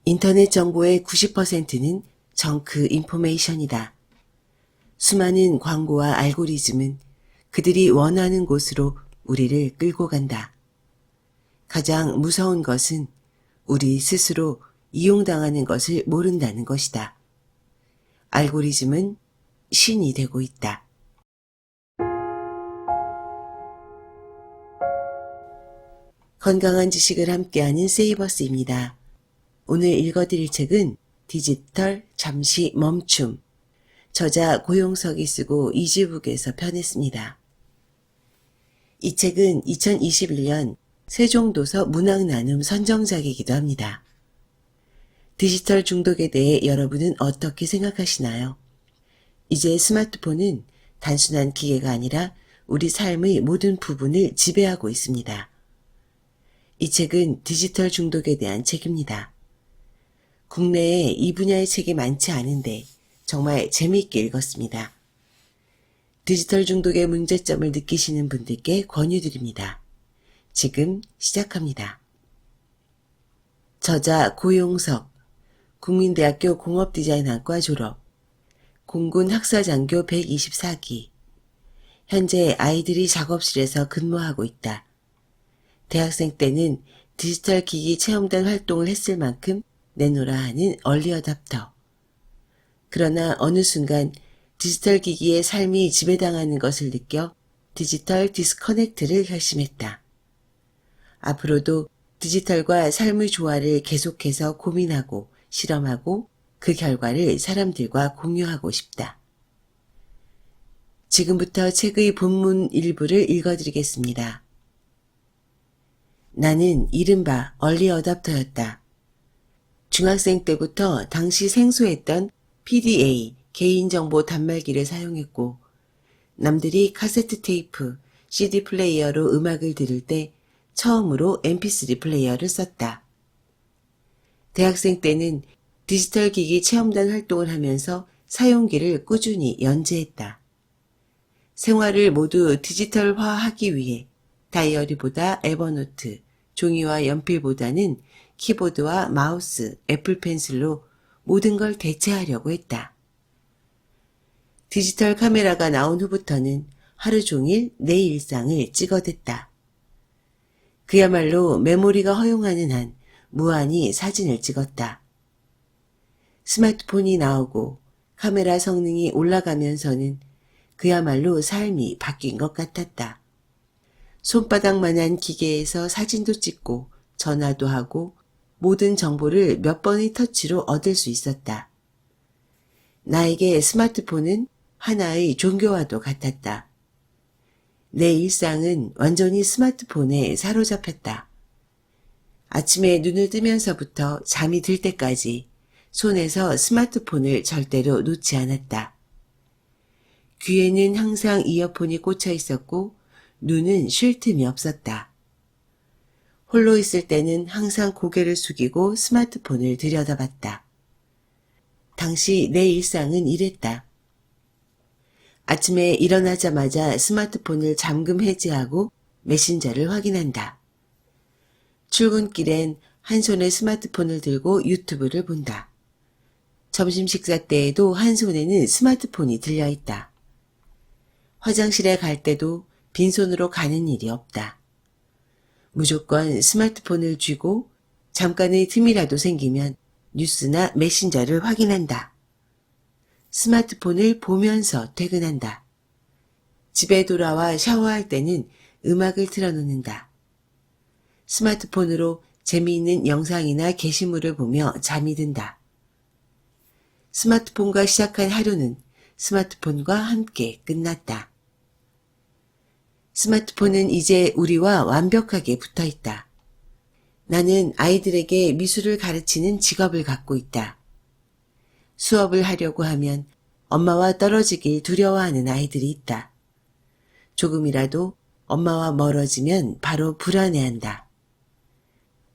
인터넷 정보의 90%는 정크 인포메이션이다. 수많은 광고와 알고리즘은 그들이 원하는 곳으로 우리를 끌고 간다. 가장 무서운 것은 우리 스스로 이용당하는 것을 모른다는 것이다. 알고리즘은 신이 되고 있다. 건강한 지식을 함께하는 세이버스입니다. 오늘 읽어드릴 책은 디지털 잠시 멈춤. 저자 고용석이 쓰고 이지북에서 편했습니다. 이 책은 2021년 세종도서 문학나눔 선정작이기도 합니다. 디지털 중독에 대해 여러분은 어떻게 생각하시나요? 이제 스마트폰은 단순한 기계가 아니라 우리 삶의 모든 부분을 지배하고 있습니다. 이 책은 디지털 중독에 대한 책입니다. 국내에 이 분야의 책이 많지 않은데 정말 재미있게 읽었습니다. 디지털 중독의 문제점을 느끼시는 분들께 권유드립니다. 지금 시작합니다. 저자 고용석, 국민대학교 공업디자인학과 졸업, 공군 학사장교 124기, 현재 아이들이 작업실에서 근무하고 있다. 대학생 때는 디지털 기기 체험단 활동을 했을 만큼 내노라 하는 얼리어답터. 그러나 어느 순간 디지털 기기의 삶이 지배당하는 것을 느껴 디지털 디스커넥트를 결심했다. 앞으로도 디지털과 삶의 조화를 계속해서 고민하고 실험하고 그 결과를 사람들과 공유하고 싶다. 지금부터 책의 본문 일부를 읽어드리겠습니다. 나는 이른바 얼리어답터였다. 중학생 때부터 당시 생소했던 PDA 개인정보 단말기를 사용했고 남들이 카세트 테이프, CD 플레이어로 음악을 들을 때 처음으로 MP3 플레이어를 썼다. 대학생 때는 디지털 기기 체험단 활동을 하면서 사용기를 꾸준히 연재했다. 생활을 모두 디지털화하기 위해 다이어리보다 에버노트, 종이와 연필보다는 키보드와 마우스, 애플 펜슬로 모든 걸 대체하려고 했다. 디지털 카메라가 나온 후부터는 하루 종일 내 일상을 찍어댔다. 그야말로 메모리가 허용하는 한 무한히 사진을 찍었다. 스마트폰이 나오고 카메라 성능이 올라가면서는 그야말로 삶이 바뀐 것 같았다. 손바닥만한 기계에서 사진도 찍고 전화도 하고 모든 정보를 몇 번의 터치로 얻을 수 있었다. 나에게 스마트폰은 하나의 종교와도 같았다. 내 일상은 완전히 스마트폰에 사로잡혔다. 아침에 눈을 뜨면서부터 잠이 들 때까지 손에서 스마트폰을 절대로 놓지 않았다. 귀에는 항상 이어폰이 꽂혀 있었고 눈은 쉴 틈이 없었다. 홀로 있을 때는 항상 고개를 숙이고 스마트폰을 들여다봤다. 당시 내 일상은 이랬다. 아침에 일어나자마자 스마트폰을 잠금 해제하고 메신저를 확인한다. 출근길엔 한 손에 스마트폰을 들고 유튜브를 본다. 점심 식사 때에도 한 손에는 스마트폰이 들려있다. 화장실에 갈 때도 빈손으로 가는 일이 없다. 무조건 스마트폰을 쥐고 잠깐의 틈이라도 생기면 뉴스나 메신저를 확인한다. 스마트폰을 보면서 퇴근한다. 집에 돌아와 샤워할 때는 음악을 틀어놓는다. 스마트폰으로 재미있는 영상이나 게시물을 보며 잠이 든다. 스마트폰과 시작한 하루는 스마트폰과 함께 끝났다. 스마트폰은 이제 우리와 완벽하게 붙어 있다. 나는 아이들에게 미술을 가르치는 직업을 갖고 있다. 수업을 하려고 하면 엄마와 떨어지길 두려워하는 아이들이 있다. 조금이라도 엄마와 멀어지면 바로 불안해한다.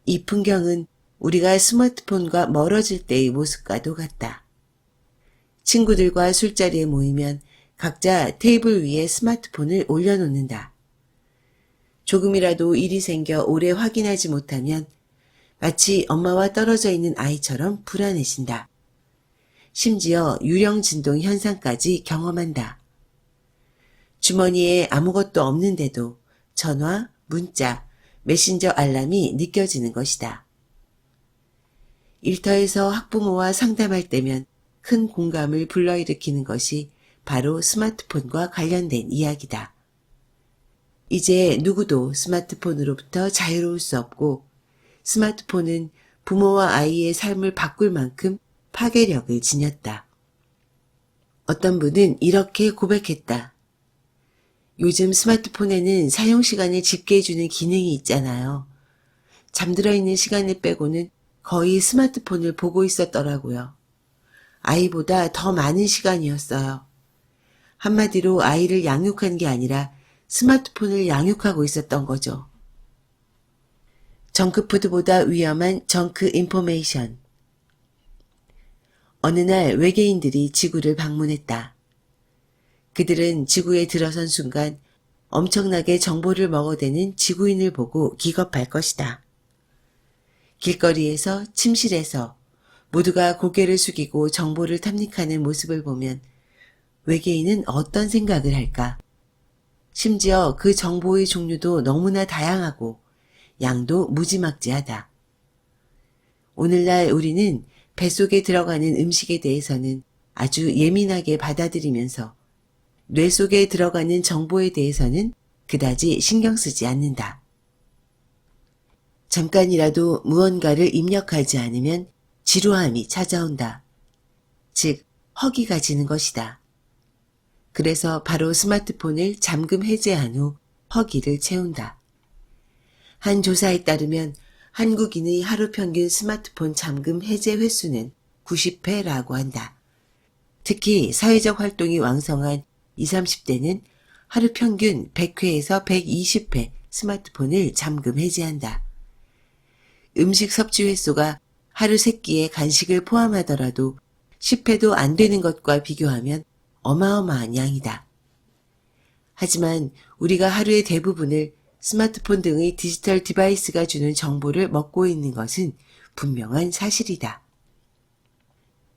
이 풍경은 우리가 스마트폰과 멀어질 때의 모습과도 같다. 친구들과 술자리에 모이면 각자 테이블 위에 스마트폰을 올려놓는다. 조금이라도 일이 생겨 오래 확인하지 못하면 마치 엄마와 떨어져 있는 아이처럼 불안해진다. 심지어 유령 진동 현상까지 경험한다. 주머니에 아무것도 없는데도 전화, 문자, 메신저 알람이 느껴지는 것이다. 일터에서 학부모와 상담할 때면 큰 공감을 불러일으키는 것이 바로 스마트폰과 관련된 이야기다. 이제 누구도 스마트폰으로부터 자유로울 수 없고 스마트폰은 부모와 아이의 삶을 바꿀 만큼 파괴력을 지녔다. 어떤 분은 이렇게 고백했다. 요즘 스마트폰에는 사용시간을 집계해주는 기능이 있잖아요. 잠들어 있는 시간을 빼고는 거의 스마트폰을 보고 있었더라고요. 아이보다 더 많은 시간이었어요. 한마디로 아이를 양육한 게 아니라 스마트폰을 양육하고 있었던 거죠. 정크푸드보다 위험한 정크 인포메이션. 어느 날 외계인들이 지구를 방문했다. 그들은 지구에 들어선 순간 엄청나게 정보를 먹어대는 지구인을 보고 기겁할 것이다. 길거리에서, 침실에서 모두가 고개를 숙이고 정보를 탐닉하는 모습을 보면 외계인은 어떤 생각을 할까? 심지어 그 정보의 종류도 너무나 다양하고 양도 무지막지하다. 오늘날 우리는 뱃속에 들어가는 음식에 대해서는 아주 예민하게 받아들이면서 뇌 속에 들어가는 정보에 대해서는 그다지 신경 쓰지 않는다. 잠깐이라도 무언가를 입력하지 않으면 지루함이 찾아온다. 즉, 허기가 지는 것이다. 그래서 바로 스마트폰을 잠금 해제한 후 허기를 채운다. 한 조사에 따르면 한국인의 하루 평균 스마트폰 잠금 해제 횟수는 90회라고 한다. 특히 사회적 활동이 왕성한 20, 30대는 하루 평균 100회에서 120회 스마트폰을 잠금 해제한다. 음식 섭취 횟수가 하루 3끼의 간식을 포함하더라도 10회도 안 되는 것과 비교하면 어마어마한 양이다. 하지만 우리가 하루의 대부분을 스마트폰 등의 디지털 디바이스가 주는 정보를 먹고 있는 것은 분명한 사실이다.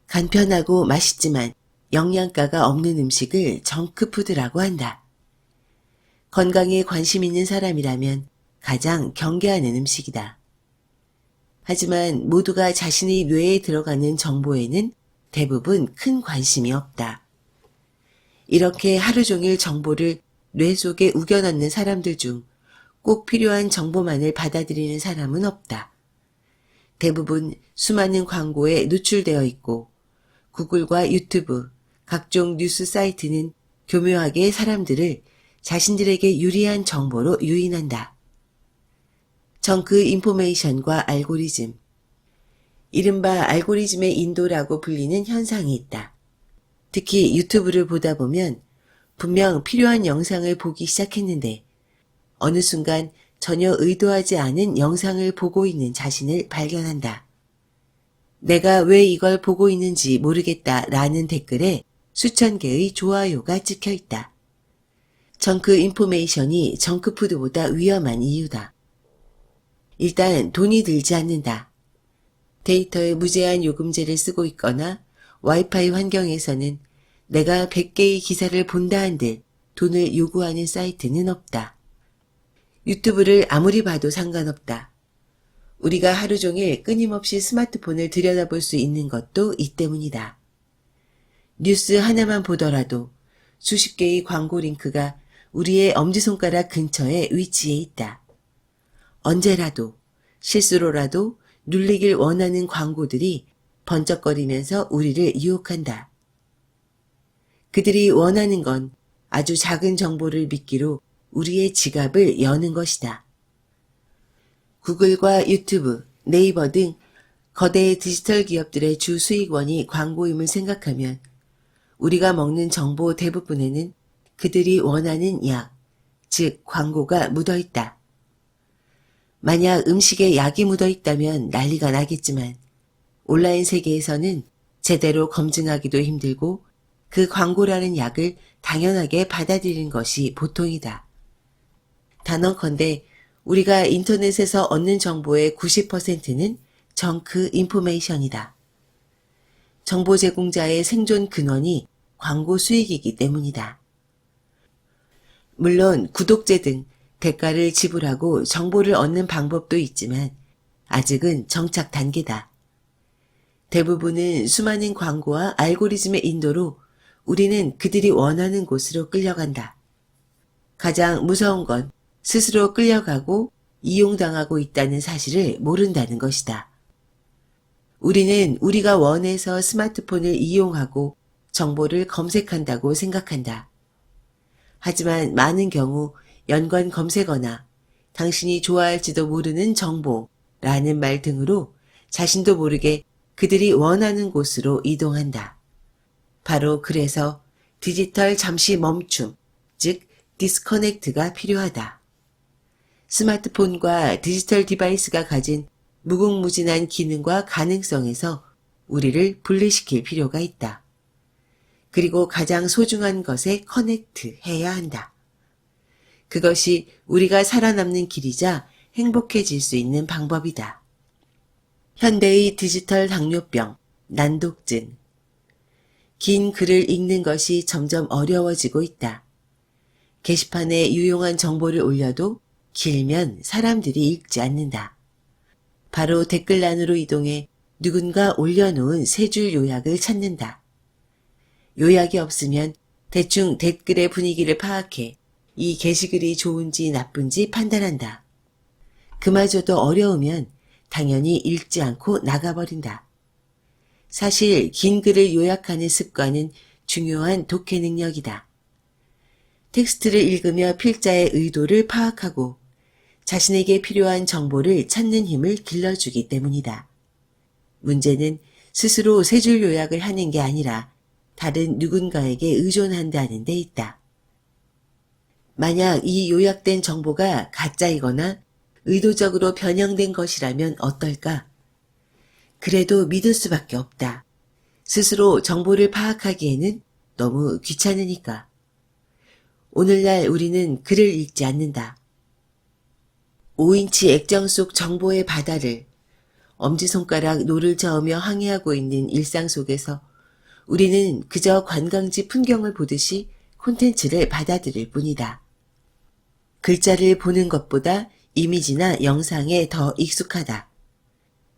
간편하고 맛있지만 영양가가 없는 음식을 정크푸드라고 한다. 건강에 관심 있는 사람이라면 가장 경계하는 음식이다. 하지만 모두가 자신의 뇌에 들어가는 정보에는 대부분 큰 관심이 없다. 이렇게 하루 종일 정보를 뇌 속에 우겨넣는 사람들 중 꼭 필요한 정보만을 받아들이는 사람은 없다. 대부분 수많은 광고에 노출되어 있고 구글과 유튜브, 각종 뉴스 사이트는 교묘하게 사람들을 자신들에게 유리한 정보로 유인한다. 정크 인포메이션과 알고리즘. 이른바 알고리즘의 인도라고 불리는 현상이 있다. 특히 유튜브를 보다 보면 분명 필요한 영상을 보기 시작했는데 어느 순간 전혀 의도하지 않은 영상을 보고 있는 자신을 발견한다. 내가 왜 이걸 보고 있는지 모르겠다 라는 댓글에 수천 개의 좋아요가 찍혀 있다. 정크 인포메이션이 정크푸드보다 위험한 이유다. 일단 돈이 들지 않는다. 데이터에 무제한 요금제를 쓰고 있거나 와이파이 환경에서는 내가 100개의 기사를 본다 한들 돈을 요구하는 사이트는 없다. 유튜브를 아무리 봐도 상관없다. 우리가 하루 종일 끊임없이 스마트폰을 들여다볼 수 있는 것도 이 때문이다. 뉴스 하나만 보더라도 수십 개의 광고 링크가 우리의 엄지손가락 근처에 위치해 있다. 언제라도 실수로라도 눌리길 원하는 광고들이 번쩍거리면서 우리를 유혹한다. 그들이 원하는 건 아주 작은 정보를 믿기로 우리의 지갑을 여는 것이다. 구글과 유튜브, 네이버 등 거대 디지털 기업들의 주 수익원이 광고임을 생각하면 우리가 먹는 정보 대부분에는 그들이 원하는 약, 즉 광고가 묻어있다. 만약 음식에 약이 묻어있다면 난리가 나겠지만 온라인 세계에서는 제대로 검증하기도 힘들고 그 광고라는 약을 당연하게 받아들이는 것이 보통이다. 단언컨대 우리가 인터넷에서 얻는 정보의 90%는 정크 인포메이션이다. 정보 제공자의 생존 근원이 광고 수익이기 때문이다. 물론 구독제 등 대가를 지불하고 정보를 얻는 방법도 있지만 아직은 정착 단계다. 대부분은 수많은 광고와 알고리즘의 인도로 우리는 그들이 원하는 곳으로 끌려간다. 가장 무서운 건 스스로 끌려가고 이용당하고 있다는 사실을 모른다는 것이다. 우리는 우리가 원해서 스마트폰을 이용하고 정보를 검색한다고 생각한다. 하지만 많은 경우 연관 검색어나 당신이 좋아할지도 모르는 정보라는 말 등으로 자신도 모르게 그들이 원하는 곳으로 이동한다. 바로 그래서 디지털 잠시 멈춤, 즉 디스커넥트가 필요하다. 스마트폰과 디지털 디바이스가 가진 무궁무진한 기능과 가능성에서 우리를 분리시킬 필요가 있다. 그리고 가장 소중한 것에 커넥트 해야 한다. 그것이 우리가 살아남는 길이자 행복해질 수 있는 방법이다. 현대의 디지털 당뇨병, 난독증. 긴 글을 읽는 것이 점점 어려워지고 있다. 게시판에 유용한 정보를 올려도 길면 사람들이 읽지 않는다. 바로 댓글란으로 이동해 누군가 올려놓은 세 줄 요약을 찾는다. 요약이 없으면 대충 댓글의 분위기를 파악해 이 게시글이 좋은지 나쁜지 판단한다. 그마저도 어려우면 당연히 읽지 않고 나가버린다. 사실 긴 글을 요약하는 습관은 중요한 독해 능력이다. 텍스트를 읽으며 필자의 의도를 파악하고 자신에게 필요한 정보를 찾는 힘을 길러주기 때문이다. 문제는 스스로 세 줄 요약을 하는 게 아니라 다른 누군가에게 의존한다는 데 있다. 만약 이 요약된 정보가 가짜이거나 의도적으로 변형된 것이라면 어떨까? 그래도 믿을 수밖에 없다. 스스로 정보를 파악하기에는 너무 귀찮으니까. 오늘날 우리는 글을 읽지 않는다. 5인치 액정 속 정보의 바다를 엄지손가락 노를 저으며 항해하고 있는 일상 속에서 우리는 그저 관광지 풍경을 보듯이 콘텐츠를 받아들일 뿐이다. 글자를 보는 것보다 이미지나 영상에 더 익숙하다.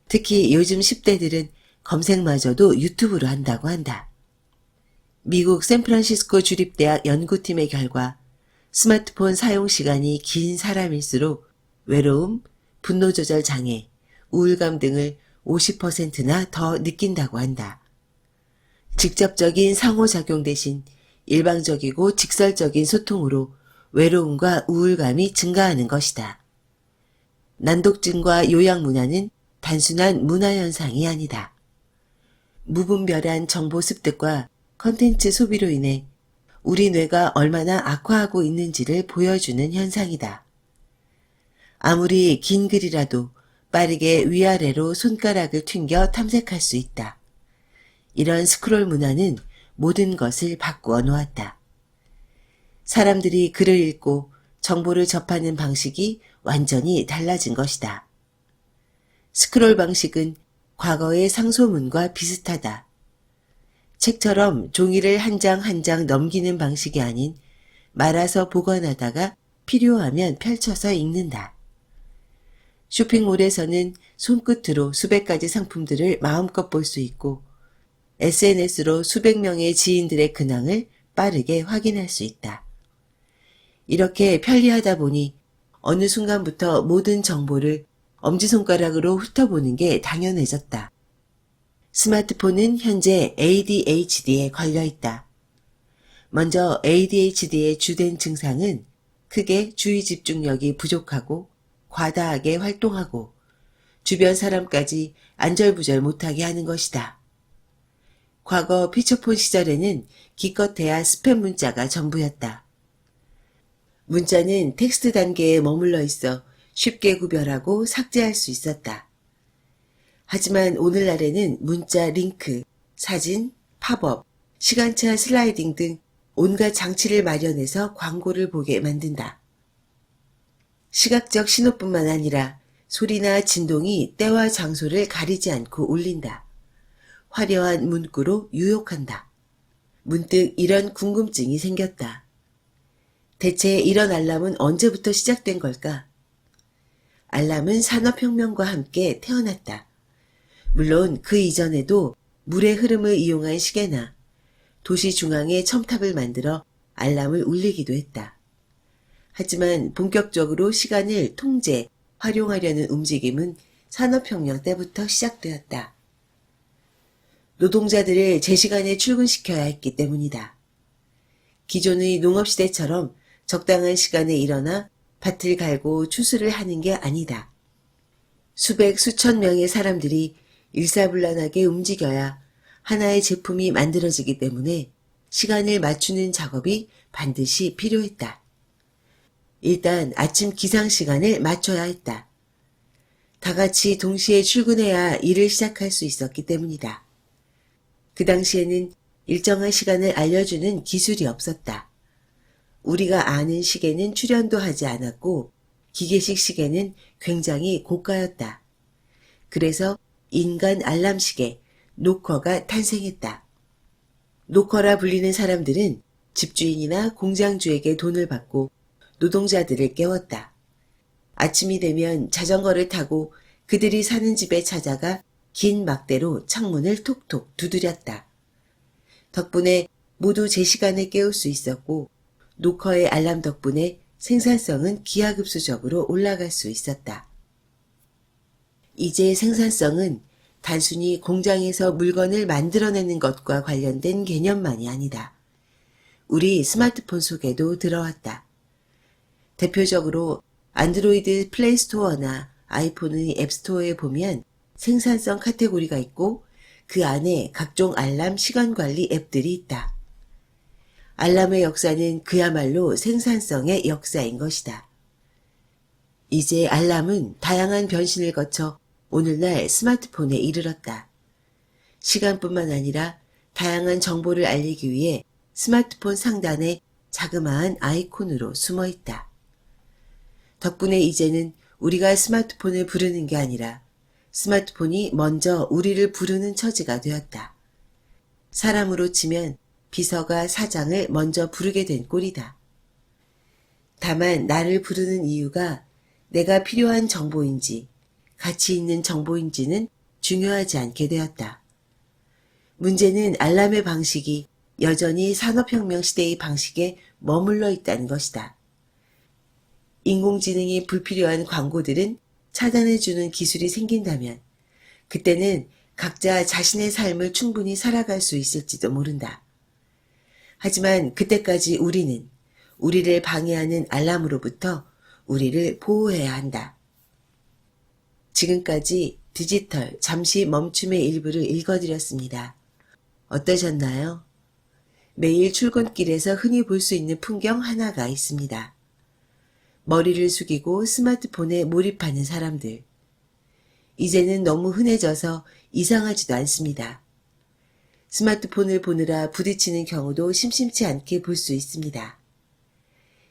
특히 요즘 10대들은 검색마저도 유튜브로 한다고 한다. 미국 샌프란시스코 주립대학 연구팀의 결과 스마트폰 사용 시간이 긴 사람일수록 외로움, 분노 조절 장애, 우울감 등을 50%나 더 느낀다고 한다. 직접적인 상호작용 대신 일방적이고 직설적인 소통으로 외로움과 우울감이 증가하는 것이다. 난독증과 요약 문화는 단순한 문화 현상이 아니다. 무분별한 정보 습득과 컨텐츠 소비로 인해 우리 뇌가 얼마나 악화하고 있는지를 보여주는 현상이다. 아무리 긴 글이라도 빠르게 위아래로 손가락을 튕겨 탐색할 수 있다. 이런 스크롤 문화는 모든 것을 바꾸어 놓았다. 사람들이 글을 읽고 정보를 접하는 방식이 완전히 달라진 것이다. 스크롤 방식은 과거의 상소문과 비슷하다. 책처럼 종이를 한 장 한 장 넘기는 방식이 아닌 말아서 보관하다가 필요하면 펼쳐서 읽는다. 쇼핑몰에서는 손끝으로 수백 가지 상품들을 마음껏 볼 수 있고 SNS로 수백 명의 지인들의 근황을 빠르게 확인할 수 있다. 이렇게 편리하다 보니 어느 순간부터 모든 정보를 엄지손가락으로 훑어보는 게 당연해졌다. 스마트폰은 현재 ADHD에 걸려있다. 먼저 ADHD의 주된 증상은 크게 주의 집중력이 부족하고 과다하게 활동하고 주변 사람까지 안절부절 못하게 하는 것이다. 과거 피처폰 시절에는 기껏해야 스팸 문자가 전부였다. 문자는 텍스트 단계에 머물러 있어 쉽게 구별하고 삭제할 수 있었다. 하지만 오늘날에는 문자 링크, 사진, 팝업, 시간차 슬라이딩 등 온갖 장치를 마련해서 광고를 보게 만든다. 시각적 신호뿐만 아니라 소리나 진동이 때와 장소를 가리지 않고 울린다. 화려한 문구로 유혹한다. 문득 이런 궁금증이 생겼다. 대체 이런 알람은 언제부터 시작된 걸까? 알람은 산업혁명과 함께 태어났다. 물론 그 이전에도 물의 흐름을 이용한 시계나 도시 중앙에 첨탑을 만들어 알람을 울리기도 했다. 하지만 본격적으로 시간을 통제, 활용하려는 움직임은 산업혁명 때부터 시작되었다. 노동자들을 제 시간에 출근시켜야 했기 때문이다. 기존의 농업시대처럼 적당한 시간에 일어나 밭을 갈고 추수를 하는 게 아니다. 수백 수천 명의 사람들이 일사불란하게 움직여야 하나의 제품이 만들어지기 때문에 시간을 맞추는 작업이 반드시 필요했다. 일단 아침 기상시간을 맞춰야 했다. 다 같이 동시에 출근해야 일을 시작할 수 있었기 때문이다. 그 당시에는 일정한 시간을 알려주는 기술이 없었다. 우리가 아는 시계는 출현도 하지 않았고 기계식 시계는 굉장히 고가였다. 그래서 인간 알람 시계, 노커가 탄생했다. 노커라 불리는 사람들은 집주인이나 공장주에게 돈을 받고 노동자들을 깨웠다. 아침이 되면 자전거를 타고 그들이 사는 집에 찾아가 긴 막대로 창문을 톡톡 두드렸다. 덕분에 모두 제 시간에 깨울 수 있었고 노커의 알람 덕분에 생산성은 기하급수적으로 올라갈 수 있었다. 이제 생산성은 단순히 공장에서 물건을 만들어내는 것과 관련된 개념만이 아니다. 우리 스마트폰 속에도 들어왔다. 대표적으로 안드로이드 플레이스토어나 아이폰의 앱스토어에 보면 생산성 카테고리가 있고 그 안에 각종 알람 시간관리 앱들이 있다. 알람의 역사는 그야말로 생산성의 역사인 것이다. 이제 알람은 다양한 변신을 거쳐 오늘날 스마트폰에 이르렀다. 시간뿐만 아니라 다양한 정보를 알리기 위해 스마트폰 상단에 자그마한 아이콘으로 숨어 있다. 덕분에 이제는 우리가 스마트폰을 부르는 게 아니라 스마트폰이 먼저 우리를 부르는 처지가 되었다. 사람으로 치면 비서가 사장을 먼저 부르게 된 꼴이다. 다만 나를 부르는 이유가 내가 필요한 정보인지 가치 있는 정보인지는 중요하지 않게 되었다. 문제는 알람의 방식이 여전히 산업혁명 시대의 방식에 머물러 있다는 것이다. 인공지능이 불필요한 광고들은 차단해주는 기술이 생긴다면 그때는 각자 자신의 삶을 충분히 살아갈 수 있을지도 모른다. 하지만 그때까지 우리는 우리를 방해하는 알람으로부터 우리를 보호해야 한다. 지금까지 디지털 잠시 멈춤의 일부를 읽어드렸습니다. 어떠셨나요? 매일 출근길에서 흔히 볼 수 있는 풍경 하나가 있습니다. 머리를 숙이고 스마트폰에 몰입하는 사람들. 이제는 너무 흔해져서 이상하지도 않습니다. 스마트폰을 보느라 부딪히는 경우도 심심치 않게 볼 수 있습니다.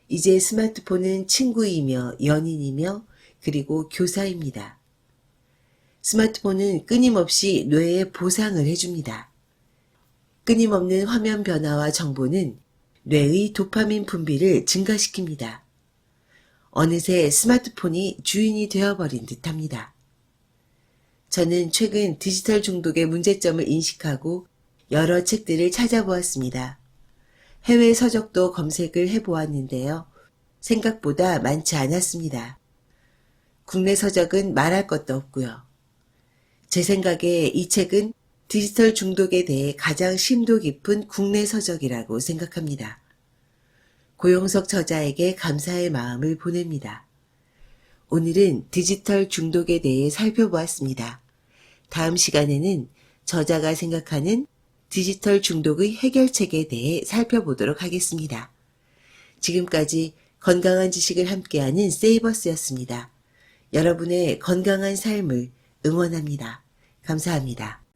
이제 스마트폰은 친구이며 연인이며 그리고 교사입니다. 스마트폰은 끊임없이 뇌에 보상을 해줍니다. 끊임없는 화면 변화와 정보는 뇌의 도파민 분비를 증가시킵니다. 어느새 스마트폰이 주인이 되어버린 듯합니다. 저는 최근 디지털 중독의 문제점을 인식하고 여러 책들을 찾아보았습니다. 해외 서적도 검색을 해보았는데요. 생각보다 많지 않았습니다. 국내 서적은 말할 것도 없고요. 제 생각에 이 책은 디지털 중독에 대해 가장 심도 깊은 국내 서적이라고 생각합니다. 고용석 저자에게 감사의 마음을 보냅니다. 오늘은 디지털 중독에 대해 살펴보았습니다. 다음 시간에는 저자가 생각하는 디지털 중독의 해결책에 대해 살펴보도록 하겠습니다. 지금까지 건강한 지식을 함께하는 세이버스였습니다. 여러분의 건강한 삶을 응원합니다. 감사합니다.